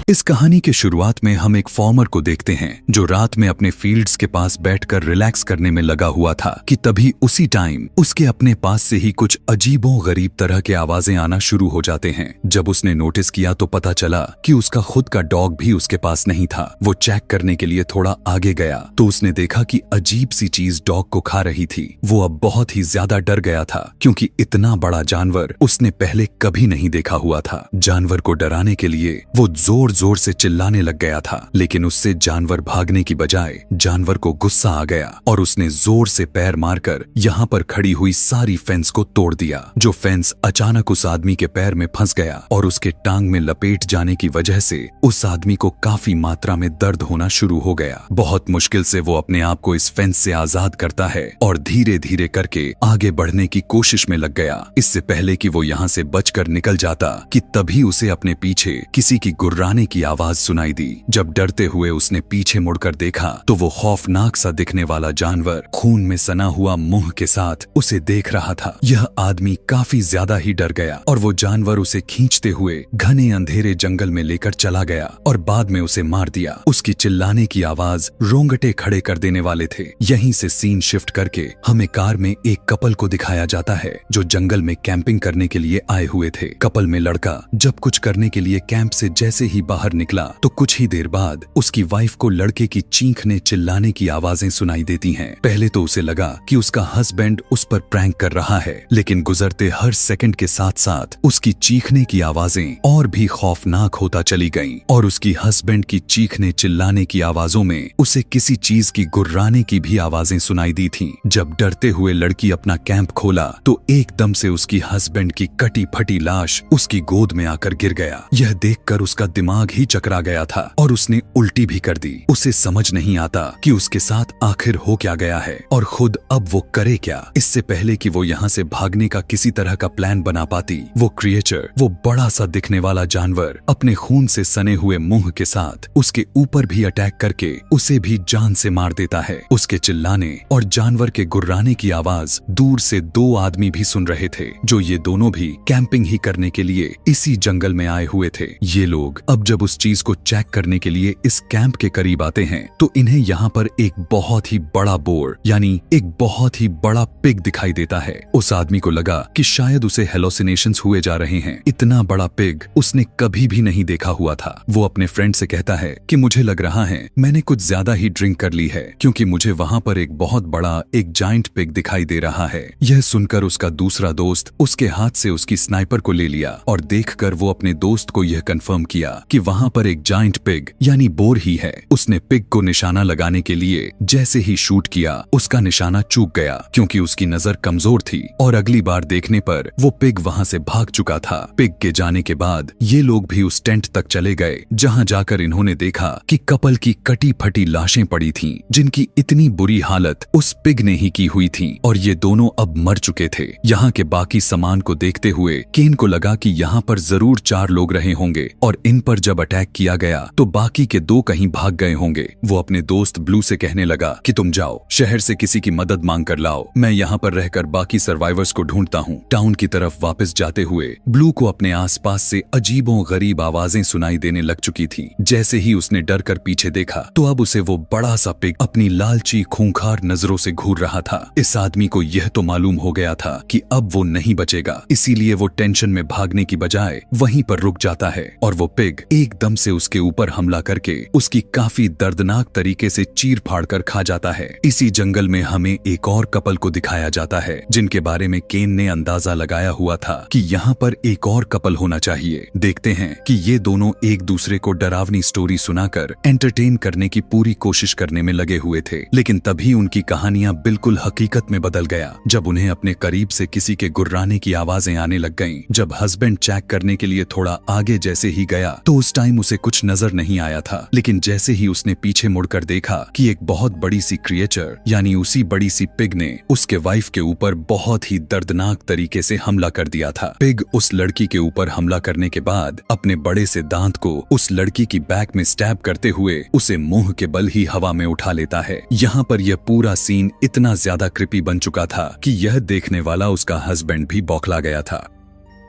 इस कहानी के शुरुआत में हम एक फार्मर को देखते हैं जो रात में अपने फील्ड्स के पास बैठकर रिलैक्स करने में लगा हुआ था कि तभी उसी टाइम उसके अपने पास से ही कुछ अजीबो गरीब तरह के आवाजें आना शुरू हो जाते हैं। जब उसने नोटिस किया तो पता चला कि उसका खुद का डॉग भी उसके पास नहीं था। वो चेक करने के लिए थोड़ा आगे गया तो उसने देखा कि अजीब सी चीज डॉग को खा रही थी। वो अब बहुत ही ज्यादा डर गया था क्योंकि इतना बड़ा जानवर उसने पहले कभी नहीं देखा हुआ था। जानवर को डराने के लिए वो जोर जोर से चिल्लाने लग गया था, लेकिन उससे जानवर भागने की बजाय जानवर को गुस्सा आ गया और उसने जोर से पैर मारकर यहाँ पर खड़ी हुई सारी फेंस को तोड़ दिया। जो फेंस अचानक उस आदमी के पैर में फंस गया और उसके टांग में लपेट जाने की वजह से उस आदमी को काफी मात्रा में दर्द होना शुरू हो गया। बहुत मुश्किल से वो अपने आप को इस फेंस से आजाद करता है और धीरे धीरे करके आगे बढ़ने की कोशिश में लग गया। इससे पहले कि वो यहाँ से बचकर निकल जाता कि तभी उसे अपने पीछे किसी की गुर्राने की आवाज सुनाई दी। जब डरते हुए उसने पीछे मुड़कर देखा तो वो खौफनाक सा दिखने वाला जानवर खून में सना हुआ मुंह के साथ उसे देख रहा था। यह आदमी काफी ज्यादा ही डर गया और वो जानवर उसे खींचते हुए घने अंधेरे जंगल में लेकर चला गया और बाद में उसे मार दिया। उसकी चिल्लाने की आवाज रोंगटे खड़े कर देने वाले थे। यहीं से सीन शिफ्ट करके हमें कार में एक कपल को दिखाया जाता है जो जंगल में कैंपिंग करने के लिए आए हुए थे। कपल में लड़का जब कुछ करने के लिए कैंप से जैसे ही बाहर निकला तो कुछ ही देर बाद उसकी वाइफ को लड़के की चीखने चिल्लाने की आवाजें सुनाई देती हैं। पहले तो उसे लगा कि उसका हस्बैंड उस पर प्रैंक कर रहा है, लेकिन गुजरते हर सेकंड के साथ साथ उसकी चीखने की आवाजें और भी खौफनाक होता चली गईं और उसकी हस्बैंड की चीखने चिल्लाने की आवाजों में उसे किसी चीज की गुर्राने की भी आवाजें सुनाई दी थीं। जब डरते हुए लड़की अपना कैंप खोला तो एकदम से उसकी हस्बैंड की कटी फटी लाश उसकी गोद में आकर गिर गया। यह देखकर उसका दिमाग ही चकरा गया था और उसने उल्टी भी कर दी। उसे समझ नहीं आता कि उसके साथ आखिर हो क्या गया है और खुद अब वो करे क्या। इससे पहले कि वो यहाँ से भागने का किसी तरह का प्लान बना पाती, वो क्रिएचर, वो बड़ा सा दिखने वाला जानवर अपने खून से सने हुए मुंह के साथ उसके ऊपर भी अटैक करके उसे भी जान से मार देता है। उसके चिल्लाने और जानवर के गुर्राने की आवाज दूर से दो आदमी भी सुन रहे थे, जो ये दोनों भी कैंपिंग ही करने के लिए इसी जंगल में आए हुए थे। ये लोग अब जब उस चीज को चेक करने के लिए इस कैंप के करीब आते हैं तो इन्हें यहाँ पर एक बहुत ही बड़ा बोर यानी एक बहुत ही बड़ा पिग दिखाई देता है। उस आदमी को लगा कि शायद उसे हेलोसिनेशंस हुए जा रहे हैं। इतना बड़ा पिग उसने कभी भी नहीं देखा हुआ था। वो अपने फ्रेंड से कहता है कि मुझे लग रहा है मैंने कुछ ज्यादा ही ड्रिंक कर ली है, क्योंकि मुझे वहाँ पर एक बहुत बड़ा एक जायंट पिग दिखाई दे रहा है। यह सुनकर उसका दूसरा दोस्त उसके हाथ से उसकी स्नाइपर को ले लिया और देखकर वो अपने दोस्त को यह कंफर्म किया कि वहाँ पर एक जायंट पिग यानी बोर ही है। उसने पिग को निशाना लगाने के लिए जैसे ही शूट किया उसका निशाना चूक गया क्योंकि उसकी नजर कमजोर थी और अगली बार देखने पर वो पिग वहाँ से भाग चुका था। पिग के जाने के बाद ये लोग भी उस टेंट तक चले गए जहाँ जाकर इन्होंने देखा कि कपल की कटी फटी लाशें पड़ी थीं, जिनकी इतनी बुरी हालत उस पिग ने ही की हुई थी और ये दोनों अब मर चुके थे। यहाँ के बाकी सामान को देखते हुए केन को लगा कि यहाँ पर जरूर 4 लोग रहे होंगे और इन पर जब अटैक किया गया तो बाकी के 2 कहीं भाग गए होंगे। वो अपने दोस्त ब्लू से कहने लगा कि तुम जाओ, शहर से किसी की मदद मांग कर लाओ, मैं यहाँ पर रहकर बाकी सर्वाइवर्स को ढूंढता हूँ। टाउन की तरफ वापस जाते हुए ब्लू को अपने आसपास से अजीबो गरीब आवाजें सुनाई देने लग चुकी थी। जैसे ही उसने डर कर पीछे देखा तो अब उसे वो बड़ा सा पिग अपनी लालची खूंखार नजरों से घूर रहा था। इस आदमी को यह तो मालूम हो गया था कि अब वो नहीं बचेगा, इसीलिए वो टेंशन में भागने की बजाय वहीं पर रुक जाता है और वो पिग एकदम से उसके ऊपर हमला करके उसकी काफी दर्दनाक तरीके से चीर फाड़ कर खा जाता है। इसी जंगल में हमें एक और कपल को दिखाया जाता है जिनके बारे में केन ने अंदाजा लगाया हुआ था कि यहाँ पर एक और कपल होना चाहिए। देखते हैं कि ये दोनों एक दूसरे को डरावनी स्टोरी सुनाकर एंटरटेन करने की पूरी कोशिश करने में लगे हुए थे, लेकिन तभी उनकी कहानियां बिल्कुल हकीकत में बदल गया जब उन्हें अपने करीब से किसी के गुर्राने की आवाजें आने लग गईं। जब हस्बैंड चेक करने के लिए थोड़ा आगे जैसे ही गया तो उस टाइम उसे कुछ नजर नहीं आया था, लेकिन जैसे ही उसने पीछे मुड़कर देखा कि एक बहुत बड़ी सी क्रिएचर यानी उसी बड़ी सी पिग ने उसके वाइफ के ऊपर बहुत ही दर्दनाक तरीके से हमला कर दिया था। पिग उस लड़की के ऊपर हमला करने के बाद अपने बड़े से दांत को उस लड़की की बैक में स्टैब करते हुए उसे मुंह के बल ही हवा में उठा लेता है। यहाँ पर यह पूरा सीन इतना ज्यादा क्रिपी बन चुका था कि यह देखने वाला उसका हस्बैंड भी बौखला गया था।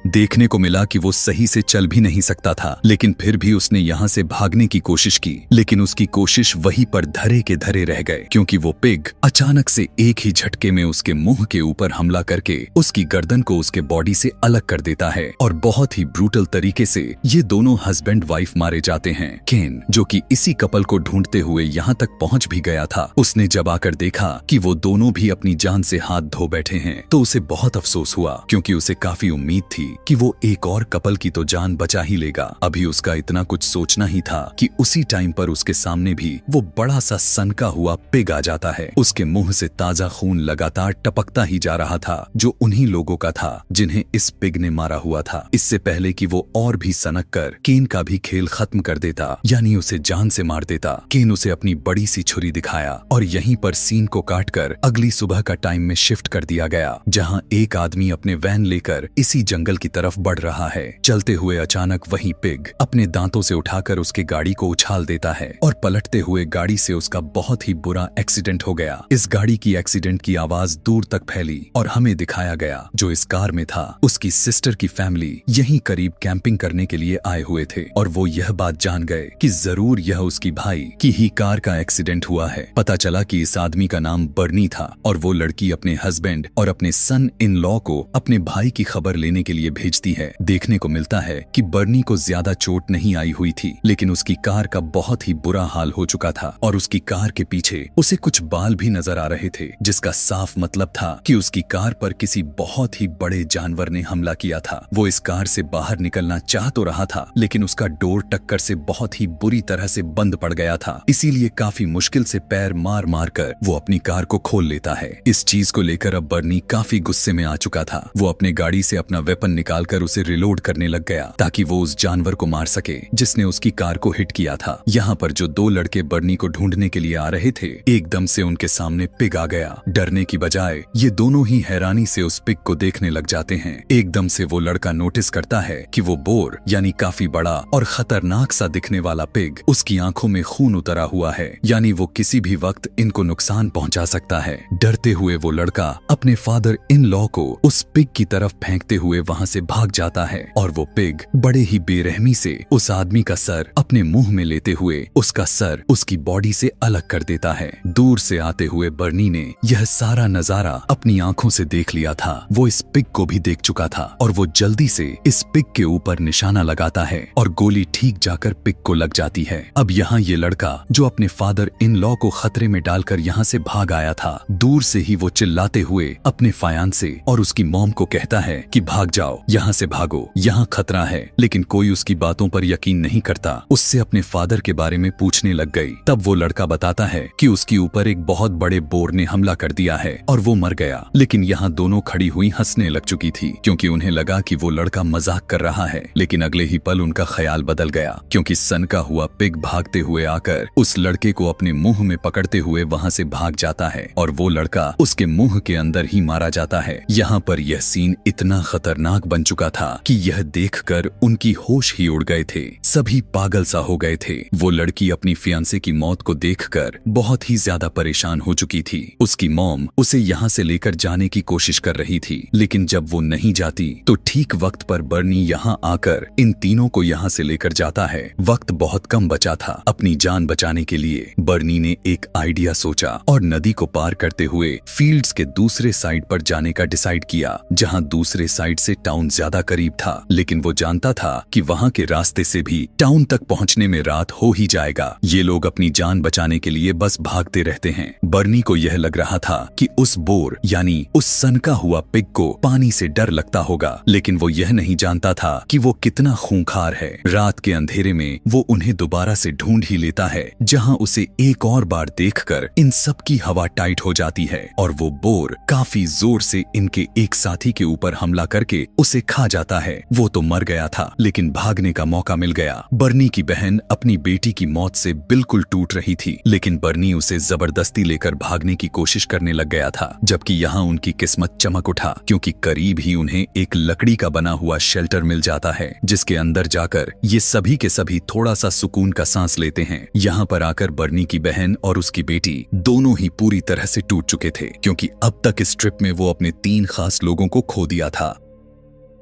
देखने को मिला कि वो सही से चल भी नहीं सकता था, लेकिन फिर भी उसने यहाँ से भागने की कोशिश की, लेकिन उसकी कोशिश वहीं पर धरे के धरे रह गए, क्योंकि वो पिग अचानक से एक ही झटके में उसके मुंह के ऊपर हमला करके उसकी गर्दन को उसके बॉडी से अलग कर देता है और बहुत ही ब्रूटल तरीके से ये दोनों हस्बैंड वाइफ मारे जाते हैं। केन, जो कि इसी कपल को ढूंढते हुए यहाँ तक पहुँच भी गया था, उसने जब आकर देखा कि वो दोनों भी अपनी जान से हाथ धो बैठे हैं, तो उसे बहुत अफसोस हुआ, क्योंकि उसे काफी उम्मीद थी कि वो एक और कपल की तो जान बचा ही लेगा। अभी उसका इतना कुछ सोचना ही था कि उसी टाइम पर उसके सामने भी वो बड़ा सा सनका हुआ पिग आ जाता है। उसके मुंह से ताजा खून लगातार टपकता ही जा रहा था, जो उन्हीं लोगों का था जिन्हें इस पिग ने मारा हुआ था। इससे पहले कि वो और भी सनक कर केन का भी खेल खत्म कर देता, यानी उसे जान से मार देता, केन उसे अपनी बड़ी सी छुरी दिखाया और यहीं पर सीन को काटकर अगली सुबह का टाइम में शिफ्ट कर दिया गया, जहां एक आदमी अपने वैन लेकर इसी जंगल की तरफ बढ़ रहा है। चलते हुए अचानक वही पिग अपने दांतों से उठाकर उसके गाड़ी को उछाल देता है और पलटते हुए गाड़ी से उसका बहुत ही बुरा एक्सीडेंट हो गया। इस गाड़ी की एक्सीडेंट की आवाज दूर तक फैली और हमें दिखाया गया जो इस कार में था उसकी सिस्टर की फैमिली यहीं करीब कैंपिंग करने के लिए आए हुए थे, और वो यह बात जान गए कि जरूर यह उसकी भाई की ही कार का एक्सीडेंट हुआ है। पता चला कि इस आदमी का नाम बर्नी था और वो लड़की अपने हस्बैंड और अपने सन इन लॉ को अपने भाई की खबर लेने के लिए भेजती है। देखने को मिलता है कि बर्नी को ज्यादा चोट नहीं आई हुई थी, लेकिन उसकी कार का बहुत ही बुरा हाल हो चुका था और उसकी कार के पीछे उसे कुछ बाल भी नजर आ रहे थे, जिसका साफ मतलब था कि उसकी कार पर किसी बहुत ही बड़े जानवर ने हमला किया था। वो इस कार से बाहर निकलना चाह तो रहा था, लेकिन उसका डोर टक्कर से बहुत ही बुरी तरह से बंद पड़ गया था, इसीलिए काफी मुश्किल से पैर मार मार कर वो अपनी कार को खोल लेता है। इस चीज को लेकर अब बर्नी काफी गुस्से में आ चुका था। वो अपने गाड़ी से अपना वेपन निकालकर उसे रिलोड करने लग गया ताकि वो उस जानवर को मार सके जिसने उसकी कार को हिट किया था। यहाँ पर जो दो लड़के बर्नी को ढूंढने के लिए आ रहे थे, एकदम से उनके सामने पिग आ गया। डरने की बजाय ये दोनों ही हैरानी से उस पिग को देखने लग जाते हैं। एकदम से वो लड़का नोटिस करता है कि वो बोर यानी काफी बड़ा और खतरनाक सा दिखने वाला पिग उसकी आंखों में खून उतरा हुआ है, यानी वो किसी भी वक्त इनको नुकसान पहुंचा सकता है। डरते हुए वो लड़का अपने फादर इन लॉ को उस पिग की तरफ फेंकते हुए वहां से भाग जाता है और वो पिग बड़े ही बेरहमी से उस आदमी का सर अपने मुंह में लेते हुए उसका सर उसकी बॉडी से अलग कर देता है। दूर से आते हुए बर्नी ने यह सारा नजारा अपनी आंखों से देख लिया था। वो इस पिग को भी देख चुका था और वो जल्दी से इस पिग के ऊपर निशाना लगाता है और गोली ठीक जाकर पिग को लग जाती है। अब यहाँ ये लड़का जो अपने फादर इन लॉ को खतरे में डालकर यहाँ से भाग आया था, दूर से ही वो चिल्लाते हुए अपने फायांसे और उसकी मॉम को कहता है कि भाग जाओ, यहाँ से भागो, यहाँ खतरा है। लेकिन कोई उसकी बातों पर यकीन नहीं करता। उससे अपने फादर के बारे में पूछने लग गई। तब वो लड़का बताता है कि उसके ऊपर एक बहुत बड़े बोर ने हमला कर दिया है और वो मर गया। लेकिन यहाँ दोनों खड़ी हुई हंसने लग चुकी थी, क्योंकि उन्हें लगा कि वो लड़का मजाक कर रहा है। लेकिन अगले ही पल उनका ख्याल बदल गया, क्योंकि सनका हुआ पिग भागते हुए आकर उस लड़के को अपने मुंह में पकड़ते हुए वहां से भाग जाता है और वो लड़का उसके मुंह के अंदर ही मारा जाता है। यहाँ पर यह सीन इतना खतरनाक बन चुका था कि यह देखकर उनकी होश ही उड़ गए थे। सभी पागल सा हो गए थे। वो लड़की अपनी फियांसे की मौत को देखकर बहुत ही ज्यादा परेशान हो चुकी थी। उसकी मॉम उसे यहाँ से लेकर जाने की कोशिश कर रही थी, लेकिन जब वो नहीं जाती तो ठीक वक्त पर बर्नी यहाँ आकर इन तीनों को यहाँ से लेकर जाता है। वक्त बहुत कम बचा था। अपनी जान बचाने के लिए बर्नी ने एक आइडिया सोचा और नदी को पार करते हुए फील्ड्स के दूसरे साइड पर जाने का डिसाइड किया, जहाँ दूसरे साइड से टाउन ज्यादा करीब था। लेकिन वो जानता था कि वहाँ के रास्ते से भी टाउन तक पहुँचने में रात हो ही जाएगा। ये लोग अपनी जान बचाने के लिए बस भागते रहते हैं। बर्नी को यह लग रहा था कि उस बोर यानी उस सनका हुआ पिग को पानी से डर लगता होगा, लेकिन वो यह नहीं जानता था कि वो कितना खूंखार है। रात के अंधेरे में वो उन्हें दोबारा से ढूंढ ही लेता है, जहाँ उसे एक और बार देखकर इन सब की हवा टाइट हो जाती है और वो बोर काफी जोर से इनके एक साथी के ऊपर हमला करके उसे खा जाता है। वो तो मर गया था, लेकिन भागने का मौका मिल गया। बर्नी की बहन अपनी बेटी की मौत से बिल्कुल टूट रही थी, लेकिन बर्नी उसे जबरदस्ती लेकर भागने की कोशिश करने लग गया था। जबकि यहाँ उनकी किस्मत चमक उठा, क्योंकि करीब ही उन्हें एक लकड़ी का बना हुआ शेल्टर मिल जाता है, जिसके अंदर जाकर ये सभी के सभी थोड़ा सा सुकून का सांस लेते हैं। यहाँ पर आकर बर्नी की बहन और उसकी बेटी दोनों ही पूरी तरह से टूट चुके थे, क्योंकि अब तक इस ट्रिप में वो अपने 3 खास लोगों को खो दिया था।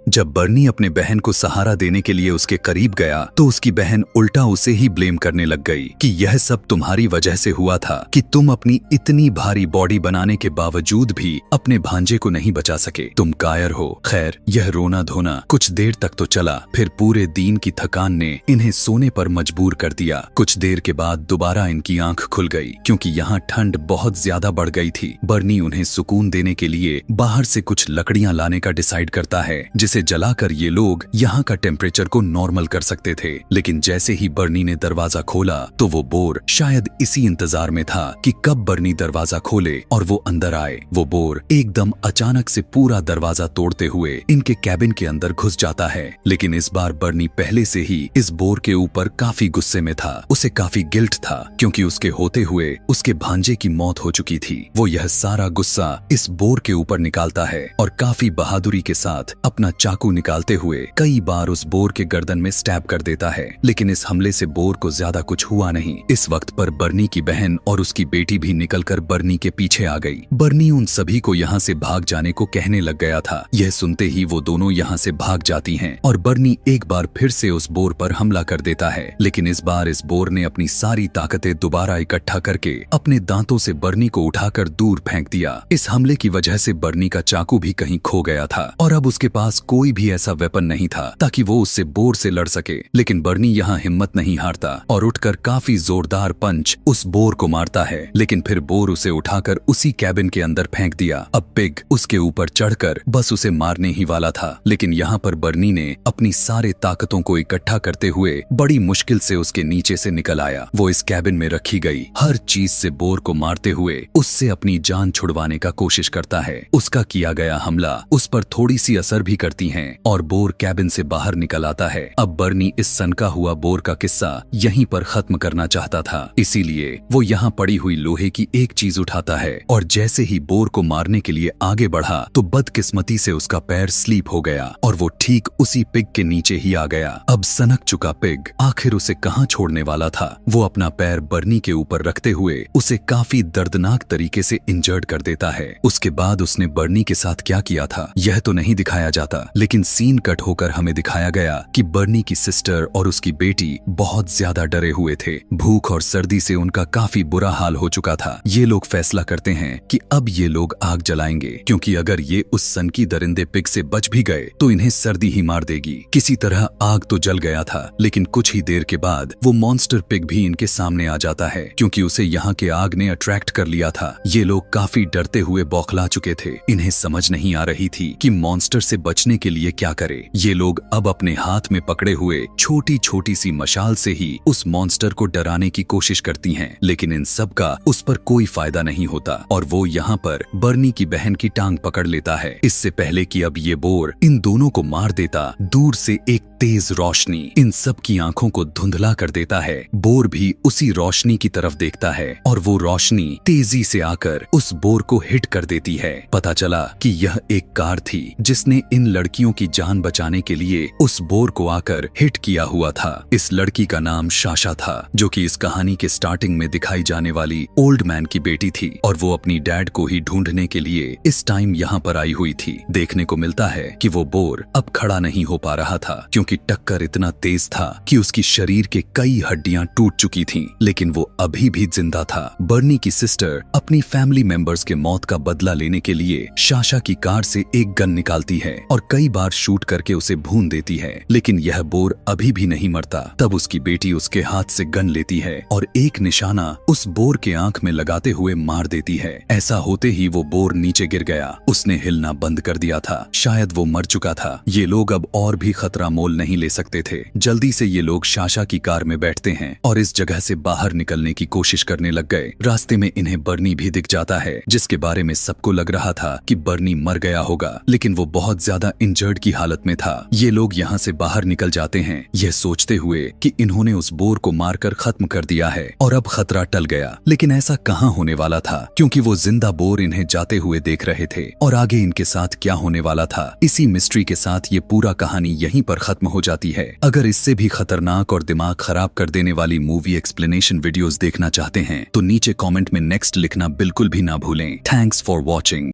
जब बर्नी अपने बहन को सहारा देने के लिए उसके करीब गया तो उसकी बहन उल्टा उसे ही ब्लेम करने लग गई कि यह सब तुम्हारी वजह से हुआ था कि तुम अपनी इतनी भारी बॉडी बनाने के बावजूद भी अपने भांजे को नहीं बचा सके, तुम कायर हो। खैर, यह रोना धोना कुछ देर तक तो चला, फिर पूरे दिन की थकान ने इन्हें सोने पर मजबूर कर दिया। कुछ देर के बाद दोबारा इनकी आंख खुल गई क्योंकि यहाँ ठंड बहुत ज्यादा बढ़ गई थी। बर्नी उन्हें सुकून देने के लिए बाहर से कुछ लकड़ियां लाने का डिसाइड करता है जिसे जलाकर ये लोग यहाँ का टेम्परेचर को नॉर्मल कर सकते थे। लेकिन जैसे ही बर्नी ने दरवाजा खोला तो वो बोर शायद इसी इंतजार में था कि कब बर्नी दरवाजा खोले और वो अंदर आए। वो बोर एकदम अचानक से पूरा दरवाजा तोड़ते हुए इनके कैबिन के अंदर घुस जाता है। लेकिन इस बार बर्नी पहले से ही इस बोर के ऊपर काफी गुस्से में था। उसे काफी गिल्ट था क्योंकि उसके होते हुए उसके भांजे की मौत हो चुकी थी। वो यह सारा गुस्सा इस बोर के ऊपर निकालता है और काफी बहादुरी के साथ अपना चाकू निकालते हुए कई बार उस बोर के गर्दन में स्टैब कर देता है। लेकिन इस हमले से बोर को ज्यादा कुछ हुआ नहीं। इस वक्त पर बर्नी की बहन और उसकी बेटी भी निकलकर बर्नी के पीछे आ गई। बर्नी उन सभी को यहाँ से भाग जाने को कहने लग गया था। यह सुनते ही वो दोनों यहाँ से भाग जाती हैं और बर्नी एक बार फिर से उस बोर पर हमला कर देता है। लेकिन इस बार इस बोर ने अपनी सारी ताकतें दोबारा इकट्ठा करके अपने दांतों से बर्नी को उठाकर दूर फेंक दिया। इस हमले की वजह से बर्नी का चाकू भी कहीं खो गया था और अब उसके पास कोई भी ऐसा वेपन नहीं था ताकि वो उससे बोर से लड़ सके। लेकिन बर्नी यहाँ हिम्मत नहीं हारता और उठकर काफी जोरदार पंच उस बोर को मारता है। लेकिन फिर बोर उसे उठाकर उसी कैबिन के अंदर फेंक दिया। अब पिग उसके ऊपर चढ़कर बस उसे मारने ही वाला था। लेकिन यहाँ पर बर्नी ने अपनी सारे ताकतों को इकट्ठा करते हुए बड़ी मुश्किल से उसके नीचे से निकल आया। वो इस कैबिन में रखी गई हर चीज से बोर को मारते हुए उससे अपनी जान छुड़वाने का कोशिश करता है। उसका किया गया हमला उस पर थोड़ी सी असर भी करती है और बोर कैबिन से बाहर निकल आता है। अब बर्नी इस सनका हुआ बोर का किस्सा यहीं पर खत्म करना चाहता था, इसीलिए वो यहाँ पड़ी हुई लोहे की एक चीज उठाता है और जैसे ही बोर को मारने के लिए आगे बढ़ा तो बदकिस्मती से उसका पैर स्लीप हो गया और वो ठीक उसी पिग के नीचे ही आ गया। अब सनक चुका पिग आखिर उसे कहाँ छोड़ने वाला था। वो अपना पैर बर्नी के ऊपर रखते हुए उसे काफी दर्दनाक तरीके से इंजर्ड कर देता है। उसके बाद उसने बर्नी के साथ क्या किया था यह तो नहीं दिखाया जाता, लेकिन सीन कट होकर हमें दिखाया गया कि बर्नी की सिस्टर और उसकी बेटी बहुत ज्यादा डरे हुए थे। भूख और सर्दी से उनका काफी बुरा हाल हो चुका था। ये लोग फैसला करते हैं कि अब ये लोग आग जलाएंगे क्योंकि अगर ये उस सनकी दरिंदे पिग से बच भी गए तो इन्हें सर्दी ही मार देगी। किसी तरह आग तो जल गया था, लेकिन कुछ ही देर के बाद वो मॉन्स्टर पिग भी इनके सामने आ जाता है क्योंकि उसे यहाँ के आग ने अट्रैक्ट कर लिया था। ये लोग काफी डरते हुए बौखला चुके थे। इन्हें समझ नहीं आ रही थी कि मॉन्स्टर से बचने के लिए क्या करे। ये लोग अब अपने हाथ में पकड़े हुए छोटी छोटी सी मशाल से ही उस मॉन्स्टर को डराने की कोशिश करती हैं, लेकिन इन सब का उस पर कोई फायदा नहीं होता और वो यहाँ पर बर्नी की बहन की टांग पकड़ लेता है। इससे पहले कि अब ये बोर इन दोनों को मार देता, दूर से एक तेज रोशनी इन सब की आंखों को धुंधला कर देता है। बोर भी उसी रोशनी की तरफ देखता है और वो रोशनी तेजी से आकर उस बोर को हिट कर देती है। पता चला कि यह एक कार थी जिसने इन लड़कियों की जान बचाने के लिए उस बोर को आकर हिट किया हुआ था। इस लड़की का नाम शाशा था जो कि इस कहानी के स्टार्टिंग में दिखाई जाने वाली ओल्ड मैन की बेटी थी और वो अपनी डैड को ही ढूंढने के लिए इस टाइम यहाँ पर आई हुई थी। देखने को मिलता है कि वो बोर अब खड़ा नहीं हो पा रहा था क्योंकि टक्कर इतना तेज था कि उसकी शरीर के कई हड्डियां टूट चुकी थीं, लेकिन वो अभी भी जिंदा था। बर्नी की सिस्टर अपनी फैमिली मेंबर्स के मौत का बदला लेने के लिए शाशा की कार से एक गन निकालती है और कई बार शूट करके उसे भून देती है, लेकिन यह बोर अभी भी नहीं मरता। तब उसकी बेटी उसके हाथ से गन लेती है और एक निशाना उस बोर के आंख में लगाते हुए मार देती है। ऐसा होते ही वो बोर नीचे गिर गया। उसने हिलना बंद कर दिया था, शायद वो मर चुका था। ये लोग अब और भी खतरा मोल नहीं ले सकते थे। जल्दी से ये लोग शाशा की कार में बैठते हैं और इस जगह से बाहर निकलने की कोशिश करने लग गए। रास्ते में इन्हें बर्नी भी दिख जाता है जिसके बारे में सबको लग रहा था कि बर्नी मर गया होगा, लेकिन वो बहुत ज्यादा इंजर्ड की हालत में था। ये लोग यहाँ से बाहर निकल जाते हैं यह सोचते हुए कि इन्होंने उस बोर को मारकर खत्म कर दिया है और अब खतरा टल गया। लेकिन ऐसा कहाँ होने वाला था क्योंकि वो जिंदा बोर इन्हें जाते हुए देख रहे थे और आगे इनके साथ क्या होने वाला था। इसी मिस्ट्री के साथ ये पूरा कहानी यहीं पर खत्म हो जाती है। अगर इससे भी खतरनाक और दिमाग खराब कर देने वाली मूवी एक्सप्लेनेशन वीडियोस देखना चाहते हैं तो नीचे कमेंट में नेक्स्ट लिखना बिल्कुल भी ना भूलें। Thanks for watching.